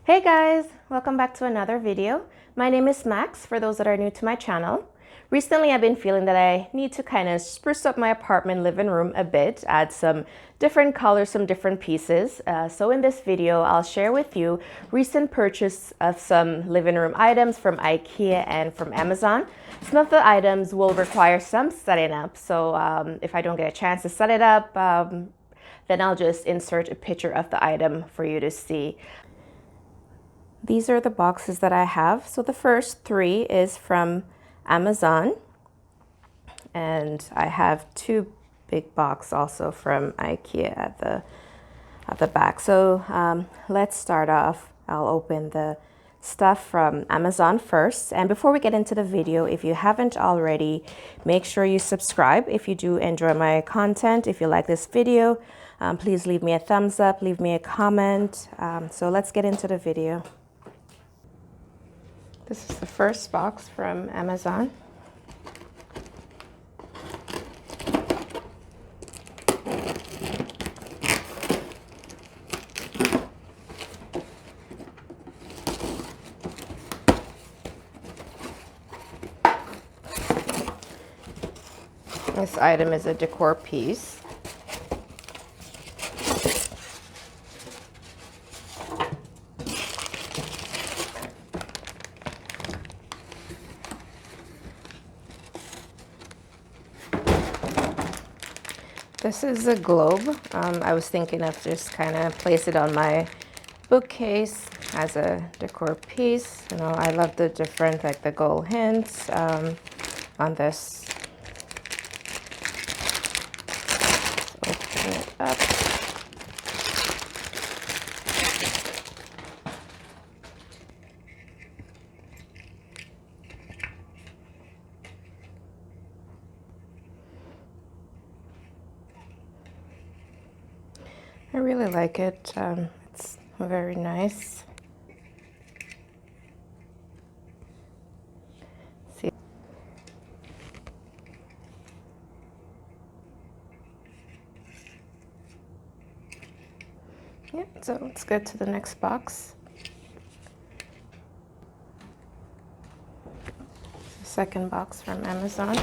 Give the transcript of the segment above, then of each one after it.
Hey guys, welcome back to another video. My name is Max, for those that are new to my channel. Recently, I've been feeling that I need to kind of spruce up my apartment living room a bit, add some different colors, some different pieces. So in this video, I'll share with you recent purchase of some living room items from Ikea and from Amazon. Some of the items will require some setting up, so if I don't get a chance to set it up, then I'll just insert a picture of the item for you to see. These are the boxes that I have. So the first three is from Amazon, and I have two big boxes also from Ikea at the back. So let's start off. I'll open the stuff from Amazon first. And before we get into the video, if you haven't already, make sure you subscribe if you do enjoy my content. If you like this video, please leave me a thumbs up, leave me a comment. So let's get into the video. This is the first box from Amazon. This item is a decor piece. This is a globe. I was thinking of just kind of place it on my bookcase as a decor piece. You know, I love the different, like the gold hints on this. Let's open it up. I really like it. It's very nice. See. Yep, so let's go to the next box. The second box from Amazon.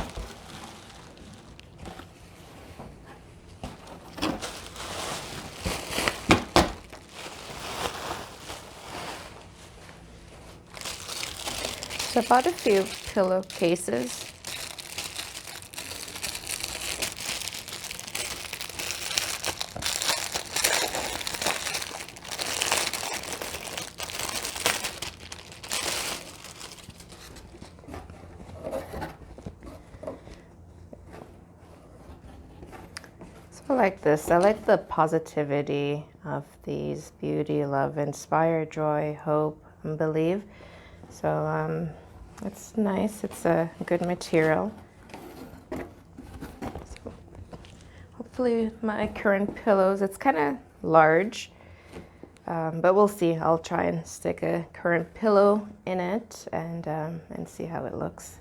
So I bought a few pillowcases. So I like this. I like the positivity of these: beauty, love, inspire, joy, hope, and believe. So it's nice. It's a good material. So hopefully my current pillows, it's kind of large, but we'll see. I'll try and stick a current pillow in it and see how it looks.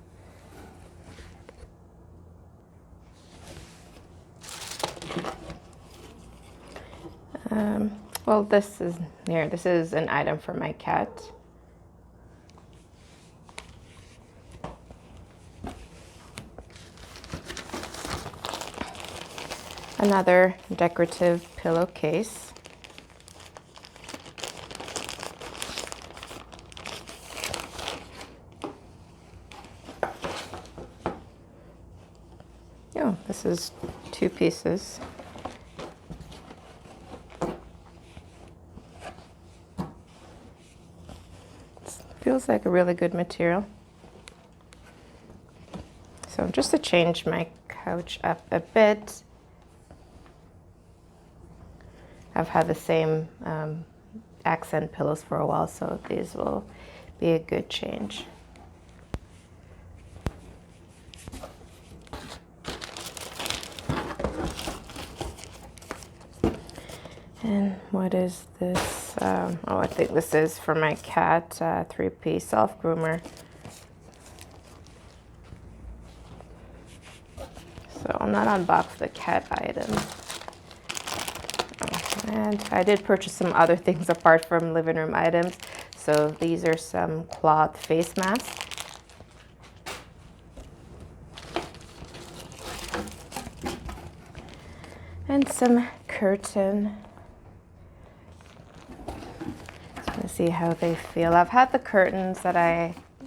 Well, this is an item for my cat. Another decorative pillowcase. Oh, this is two pieces. Feels like a really good material. So just to change my couch up a bit, I've had the same accent pillows for a while, so these will be a good change. And what is this? Oh, I think this is for my cat, three-piece self-groomer. So I'll not unbox the cat items. Oh, I And I did purchase some other things apart from living room items. So these are some cloth face masks. And some curtain. Just want to see how they feel. I've had the curtains that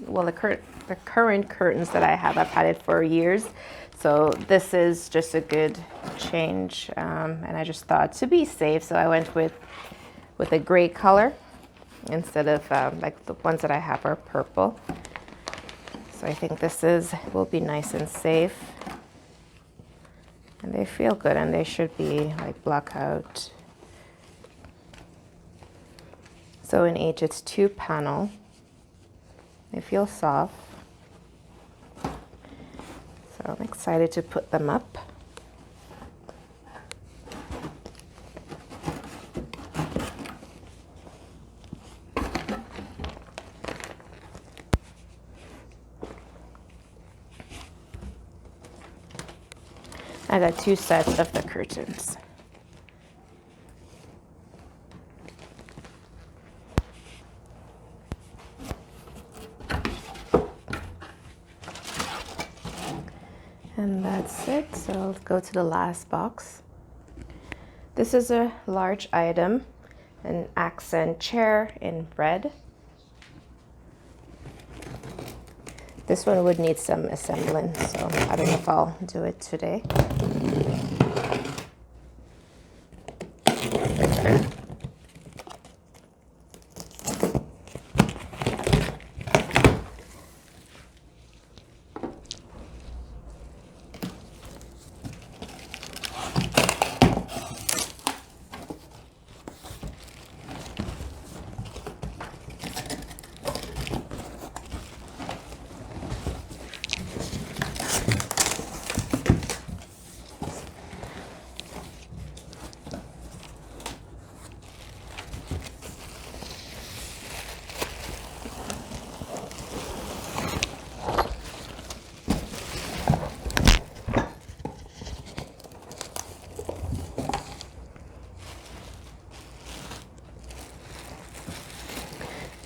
the current curtains that I have, I've had it for years. So this is just a good change. And I just thought to be safe, so I went with a gray color instead of like the ones that I have are purple. So I think this will be nice and safe. And they feel good, and they should be like Blackout. So in each it's 2 panel. They feel soft. So I'm excited to put them up. I got 2 sets of the curtains. And that's it. So I'll go to the last box. This is a large item, an accent chair in red. This one would need some assembling, so I don't know if I'll do it today.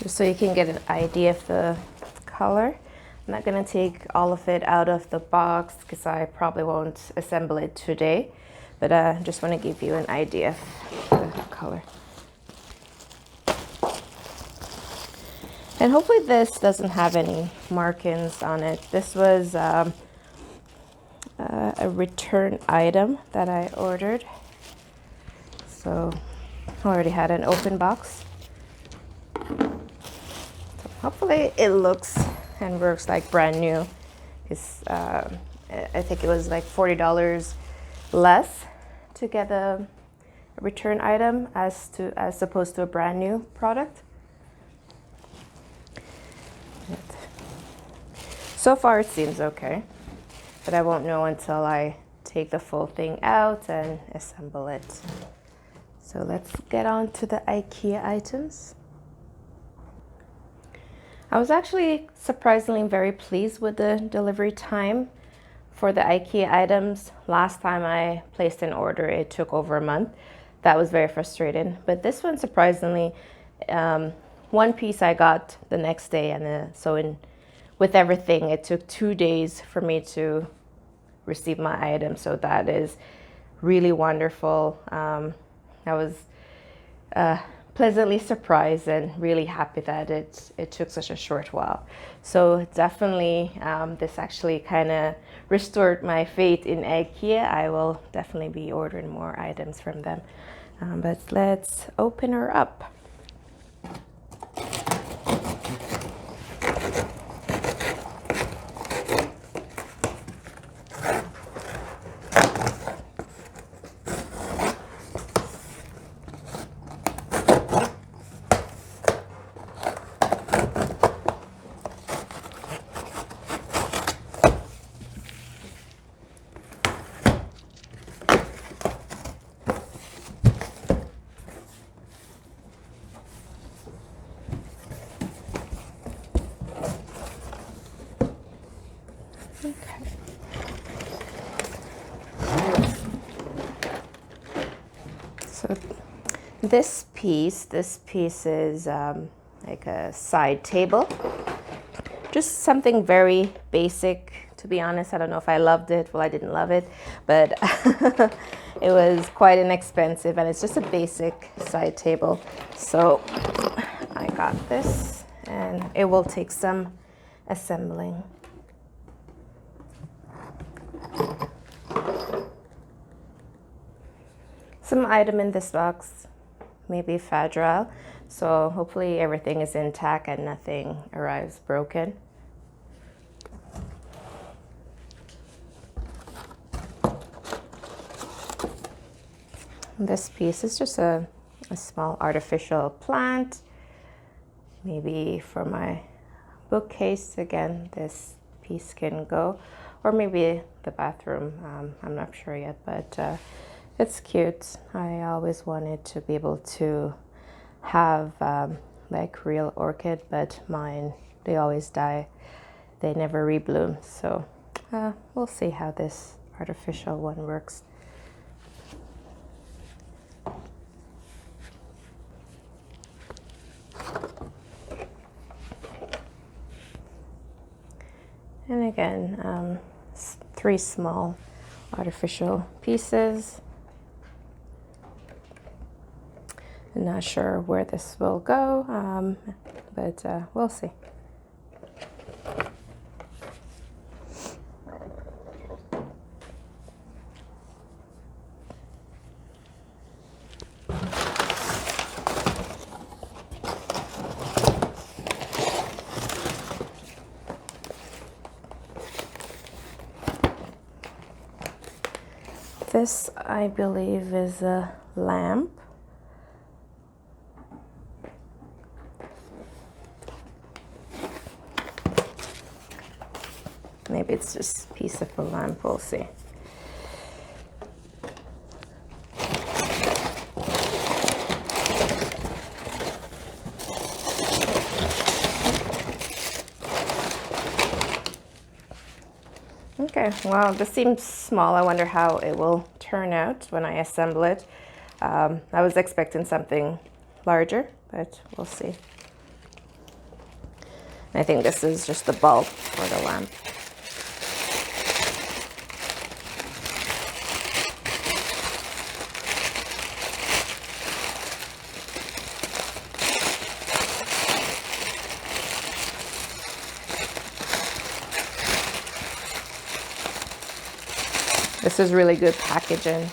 Just so you can get an idea of the color. I'm not going to take all of it out of the box because I probably won't assemble it today, but I just want to give you an idea of the color. And hopefully this doesn't have any markings on it. This was a return item that I ordered. So I already had an open box. Hopefully it looks and works like brand new. I think it was like $40 less to get a return item as opposed to a brand new product. So far it seems okay, but I won't know until I take the full thing out and assemble it. So let's get on to the IKEA items. I was actually surprisingly very pleased with the delivery time for the IKEA items. Last time I placed an order, it took over a month. That was very frustrating. But this one, surprisingly, one piece I got the next day, and with everything, it took 2 days for me to receive my item. So that is really wonderful. I was pleasantly surprised and really happy that it took such a short while. So definitely this actually kind of restored my faith in IKEA. I will definitely be ordering more items from them. But let's open her up. So This piece is like a side table. Just something very basic, to be honest. I don't know if I loved it. Well, I didn't love it, but it was quite inexpensive, and it's just a basic side table. So I got this, and it will take some assembling. Some item in this box, maybe fragile, so hopefully everything is intact and nothing arrives broken. This piece is just a small artificial plant, maybe for my bookcase. Again, this piece can go, or maybe the bathroom. I'm not sure yet, but it's cute. I always wanted to be able to have like real orchid, but mine, they always die. They never rebloom. So we'll see how this artificial one works. And again, 3 small artificial pieces. I'm not sure where this will go, but we'll see. This, I believe, is a lamp. Maybe it's just a piece of a lamp, we'll see. Okay, well, this seems small. I wonder how it will turn out when I assemble it. I was expecting something larger, but we'll see. I think this is just the bulb for the lamp. This is really good packaging.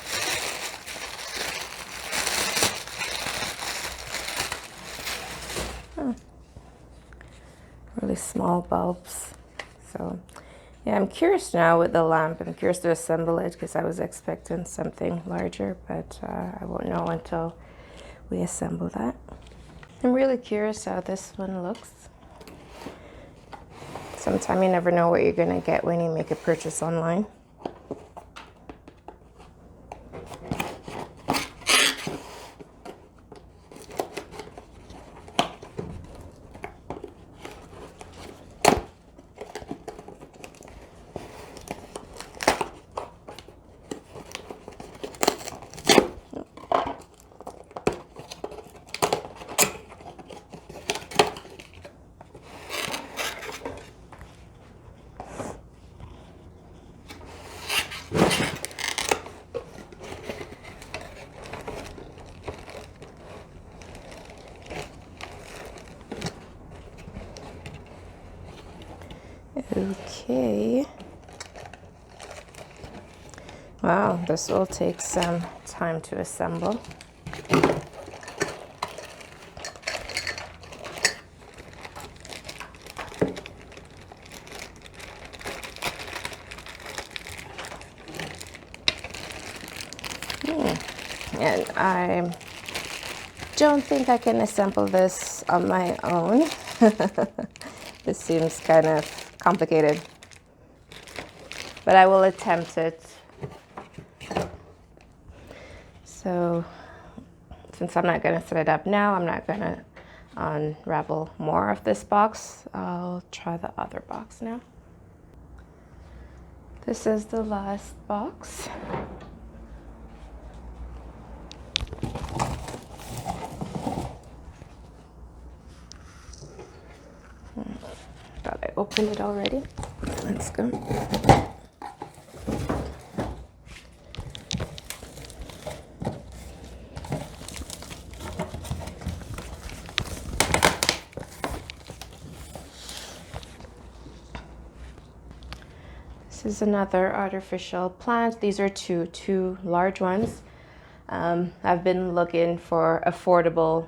Really small bulbs. So yeah, I'm curious now with the lamp. I'm curious to assemble it because I was expecting something larger, but I won't know until we assemble that. I'm really curious how this one looks. Sometimes you never know what you're gonna get when you make a purchase online. Okay. Wow, this will take some time to assemble. And I don't think I can assemble this on my own. This seems kind of complicated, but I will attempt it. So since I'm not going to set it up now, I'm not going to unravel more of this box. I'll try the other box now. This is the last box. opened it already. Let's go. This is another artificial plant. These are two large ones. I've been looking for affordable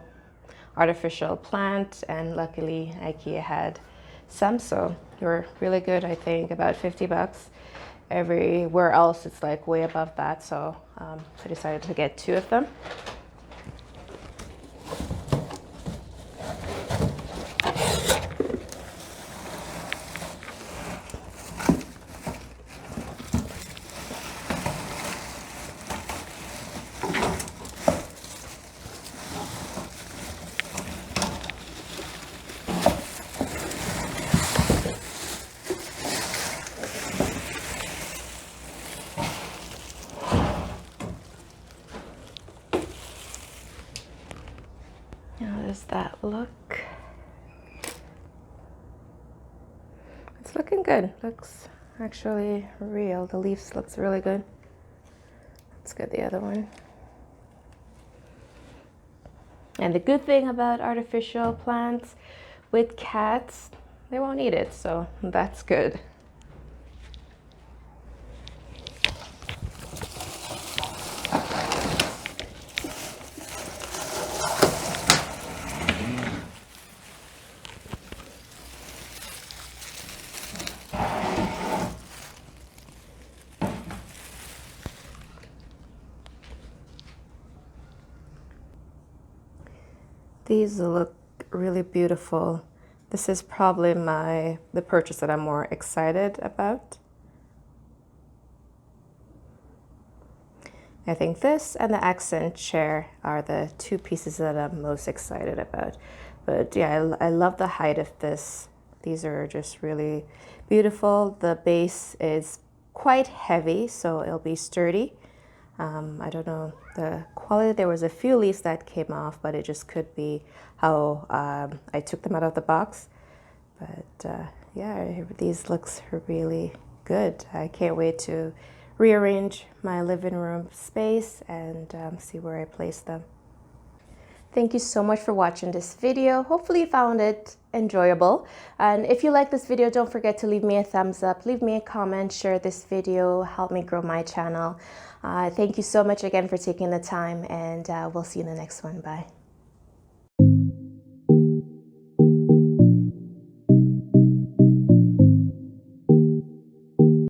artificial plant, and luckily Ikea had some, so they were really good. I think about 50 bucks. Everywhere else it's like way above that, so I decided to get 2 of them. How does that look? It's looking good. Looks actually real. The leaves looks really good. Let's get the other one. And the good thing about artificial plants with cats, they won't eat it, so that's good. These look really beautiful. This is probably the purchase that I'm more excited about. I think this and the accent chair are the 2 pieces that I'm most excited about. But yeah, I love the height of this. These are just really beautiful. The base is quite heavy, so it'll be sturdy. I don't know the quality. There was a few leaves that came off, but it just could be how I took them out of the box. But yeah, these looks really good. I can't wait to rearrange my living room space and see where I place them. Thank you so much for watching this video. Hopefully you found it enjoyable. And if you like this video, don't forget to leave me a thumbs up, leave me a comment, share this video, help me grow my channel. Thank you so much again for taking the time, and we'll see you in the next one. Bye.